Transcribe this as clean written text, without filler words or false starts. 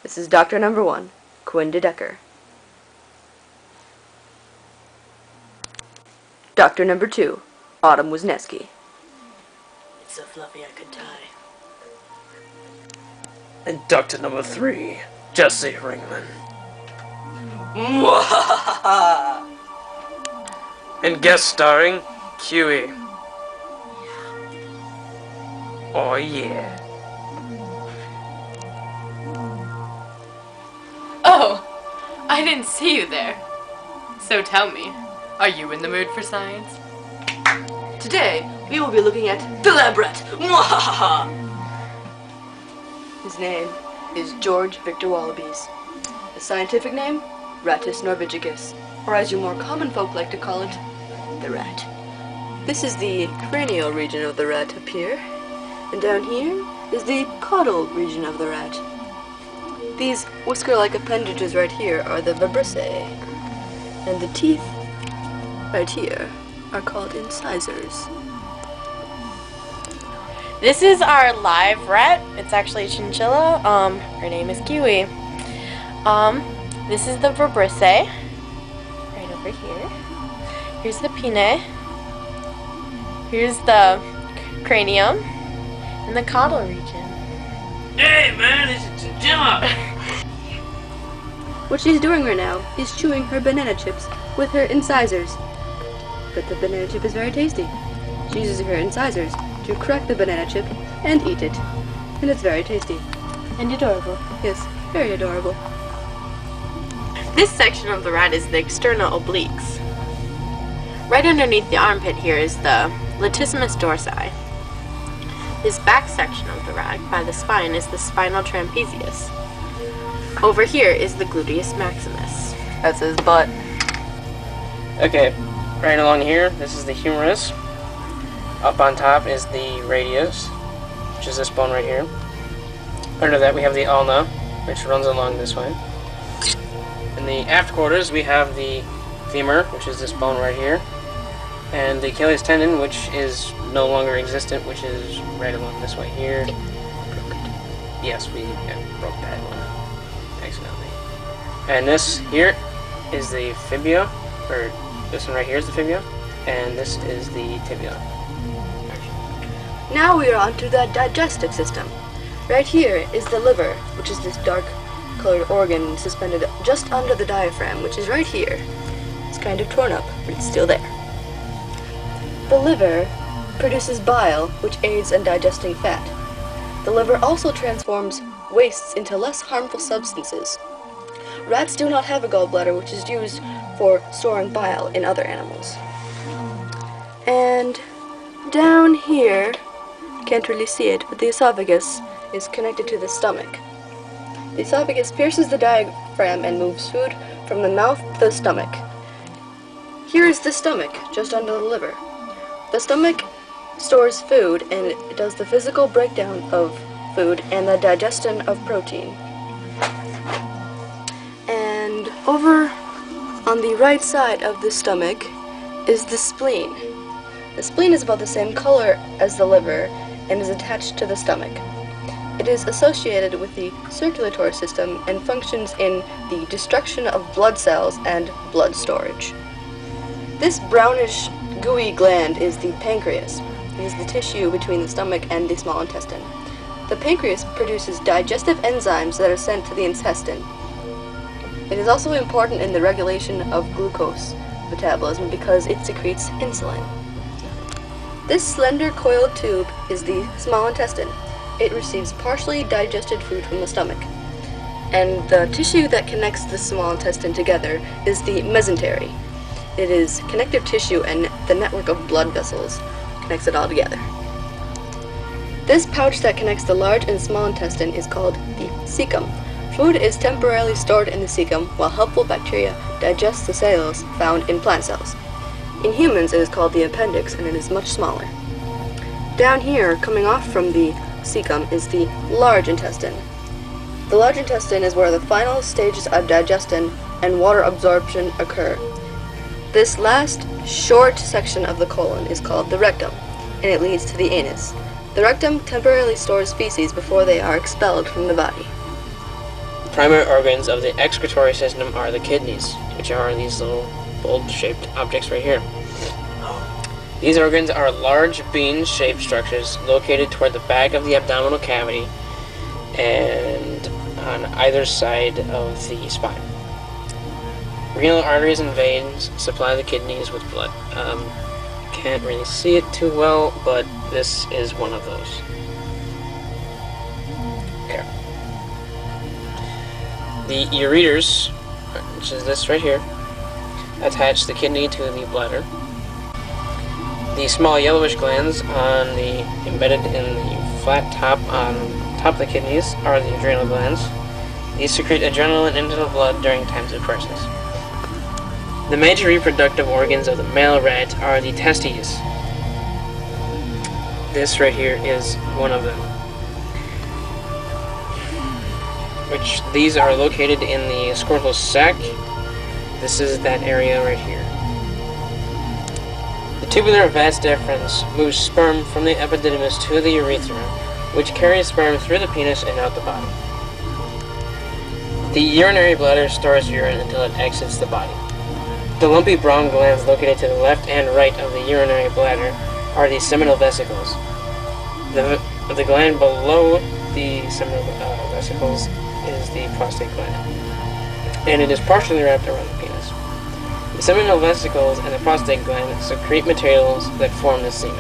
This is Doctor Number 1, Quinn de Decker. Doctor Number 2, Autumn Wisniewski. It's so fluffy I could tie. And Doctor Number 3, Jesse Ringman. And guest starring Kiwi. Oh yeah. Oh, I didn't see you there. So tell me, are you in the mood for science? Today, we will be looking at the lab rat. His name is George Victor Wallabies. The scientific name, Rattus norvegicus, or as you more common folk like to call it, the rat. This is the cranial region of the rat up here, and down here is the caudal region of the rat. These whisker-like appendages right here are the vibrissae, and the teeth right here are called incisors. This is our live rat. It's actually a chinchilla. Her name is Kiwi. This is the vibrissae, right over here. Here's the pinnae. Here's the cranium, and the caudal region. Hey man, it's a chinchilla! What she's doing right now is chewing her banana chips with her incisors. But the banana chip is very tasty. She uses her incisors to crack the banana chip and eat it. And it's very tasty. And adorable. Yes, very adorable. This section of the rat is the external obliques. Right underneath the armpit here is the latissimus dorsi. This back section of the rat, by the spine, is the spinal trapezius. Over here is the gluteus maximus. That's his butt. Okay, right along here, this is the humerus. Up on top is the radius, which is this bone right here. Under that we have the ulna, which runs along this way. In the aft quarters we have the femur, which is this bone right here. And the Achilles tendon, which is no longer existent, which is right along this way here. Yes, we broke that one accidentally. And this here is the fibula, or this one right here is the fibula, and this is the tibia. Now we are on to the digestive system. Right here is the liver, which is this dark colored organ suspended just under the diaphragm, which is right here. It's kind of torn up, but it's still there. The liver produces bile, which aids in digesting fat. The liver also transforms wastes into less harmful substances. Rats do not have a gallbladder, which is used for storing bile in other animals. And down here, you can't really see it, but the esophagus is connected to the stomach. The esophagus pierces the diaphragm and moves food from the mouth to the stomach. Here is the stomach, just under the liver. The stomach stores food and it does the physical breakdown of food and the digestion of protein. And over on the right side of the stomach is the spleen. The spleen is about the same color as the liver and is attached to the stomach. It is associated with the circulatory system and functions in the destruction of blood cells and blood storage. This brownish gooey gland is the pancreas. It is the tissue between the stomach and the small intestine. The pancreas produces digestive enzymes that are sent to the intestine. It is also important in the regulation of glucose metabolism because it secretes insulin. This slender coiled tube is the small intestine. It receives partially digested food from the stomach. And the tissue that connects the small intestine together is the mesentery. It is connective tissue and the network of blood vessels connects it all together. This pouch that connects the large and small intestine is called the cecum. Food is temporarily stored in the cecum while helpful bacteria digest the cellulose found in plant cells. In humans it is called the appendix and it is much smaller. Down here, coming off from the cecum, is the large intestine. The large intestine is where the final stages of digestion and water absorption occur. This last short section of the colon is called the rectum, and it leads to the anus. The rectum temporarily stores feces before they are expelled from the body. Primary organs of the excretory system are the kidneys, which are these little bulb-shaped objects right here. These organs are large bean-shaped structures located toward the back of the abdominal cavity and on either side of the spine. Renal arteries and veins supply the kidneys with blood. Can't really see it too well, but this is one of those. Okay. The ureters, which is this right here, attach the kidney to the bladder. The small yellowish glands embedded in the flat top on top of the kidneys are the adrenal glands. These secrete adrenaline into the blood during times of crisis. The major reproductive organs of the male rat are the testes. This right here is one of them. These are located in the scrotal sac. This is that area right here. The tubular vas deferens moves sperm from the epididymis to the urethra, which carries sperm through the penis and out the body. The urinary bladder stores urine until it exits the body. The lumpy brown glands located to the left and right of the urinary bladder are the seminal vesicles. The gland below the seminal vesicles is the prostate gland, and it is partially wrapped around the penis. The seminal vesicles and the prostate gland secrete materials that form the semen.